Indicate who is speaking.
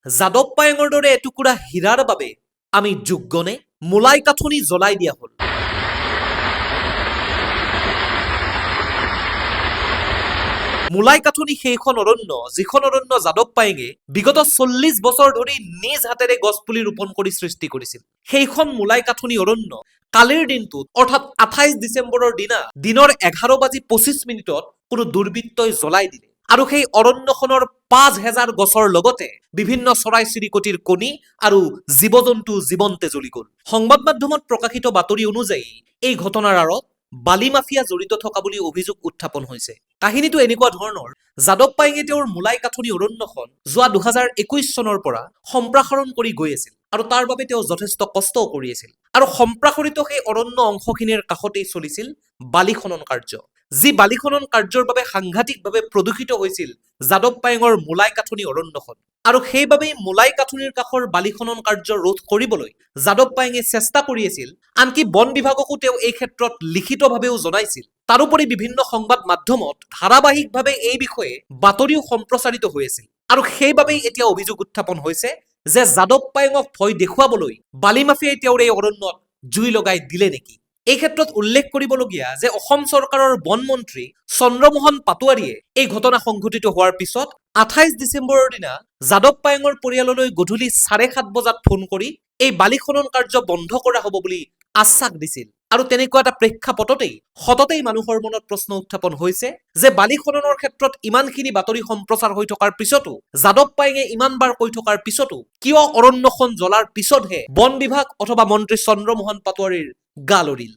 Speaker 1: যাদৱ পায়েঙৰ দৰে এটুকুৰা হীৰাৰ বাবে আমি যোগ্যনে? মূলাই কাঠনি জ্বলাই দিয়া হ'ল। মূলাই কাঠনি সেইখন অৰণ্য, যিখন অৰণ্য যাদৱ পায়েঙে বিগত 40 বছৰ ধৰি নিজ হাতেৰে গছপুলি ৰোপণ কৰি সৃষ্টি কৰিছিল। সেইখন মূলাই কাঠনি অৰণ্য কালিৰ দিনটোত অৰ্থাৎ 28 ডিচেম্বৰৰ দিনা দিনৰ 11:25 কোনো দুৰ্বৃত্তই জ্বলাই দিলে। আৰু সেই অৰণ্যখনৰ 5,000 গছৰ লগতে বিভিন্ন চৰাই চিৰিকটিৰ কণী আৰু জীৱ জন্তু জীৱন্তে জ্বলি গ'ল। সংবাদ মাধ্যমত প্ৰকাশিত বাতৰি অনুযায়ী এই ঘটনাৰ আঁৰত বালি মাফিয়া জড়িত থকা বুলি অভিযোগ উত্থাপন হৈছে। কাহিনীটো এনেকুৱা ধৰণৰ, যাদৱ পায়েঙে তেওঁৰ মূলাই কাঠনি অৰণ্যখন যোৱা 2021 চনৰ পৰা সম্প্ৰসাৰণ কৰি গৈ আছিল আৰু তাৰ বাবে তেওঁ যথেষ্ট কষ্টও কৰি আছিল। আৰু সম্প্ৰসাৰিত সেই অৰণ্য অংশখিনিৰ কাষতেই চলিছিল বালি খনন কাৰ্য, যি বালি খনন কাৰ্যৰ বাবে সাংঘাতিকভাৱে প্ৰদূষিত হৈছিল যাদৱ পায়েঙৰ মূলাই কাঠনি অৰণ্যখন। আৰু সেইবাবেই মূলাই কাঠনিৰ কাষৰ বালি খনন কাৰ্য ৰোধ কৰিবলৈ যাদৱ পায়েঙে চেষ্টা কৰি আছিল। আনকি বন বিভাগকো তেওঁ এই ক্ষেত্ৰত লিখিতভাৱেও জনাইছিল। তাৰোপৰি বিভিন্ন সংবাদ মাধ্যমত ধাৰাবাহিকভাৱে এই বিষয়ে বাতৰিও সম্প্ৰচাৰিত হৈ আছিল। আৰু সেইবাবেই এতিয়া অভিযোগ উত্থাপন হৈছে যে যাদৱ পায়েঙক ভয় দেখুৱাবলৈ বালি মাফিয়াই তেওঁৰ এই অৰণ্যত জুই লগাই দিলে নেকি? এই ক্ষেত্ৰত উল্লেখ কৰিবলগীয়া যে অসম চৰকাৰৰ বন মন্ত্ৰী চন্দ্ৰমোহন পাটোৱাৰীয়ে এই ঘটনা সংঘটিত হোৱাৰ পিছত 28 ডিচেম্বৰৰ দিনা যাদৱ পায়েঙৰ পৰিয়াললৈ গধূলি 7:30 বজাত ফোন কৰি এই বালি খনন কাৰ্য বন্ধ কৰা হ'ব বুলি আশ্বাস দিছিল। আৰু তেনেকুৱা এটা প্ৰেক্ষাপটতেই সততেই মানুহৰ মনত প্ৰশ্ন উত্থাপন হৈছে যে বালি খননৰ ক্ষেত্ৰত ইমানখিনি বাতৰি সম্প্ৰচাৰ হৈ থকাৰ পিছতো, যাদৱ পায়েঙে ইমানবাৰ কৈ থকাৰ পিছতো কিয় অৰণ্যখন জ্বলাৰ পিছতহে বন বিভাগ অথবা মন্ত্ৰী চন্দ্ৰমোহন পাটোৱাৰীৰ গা লৰিল?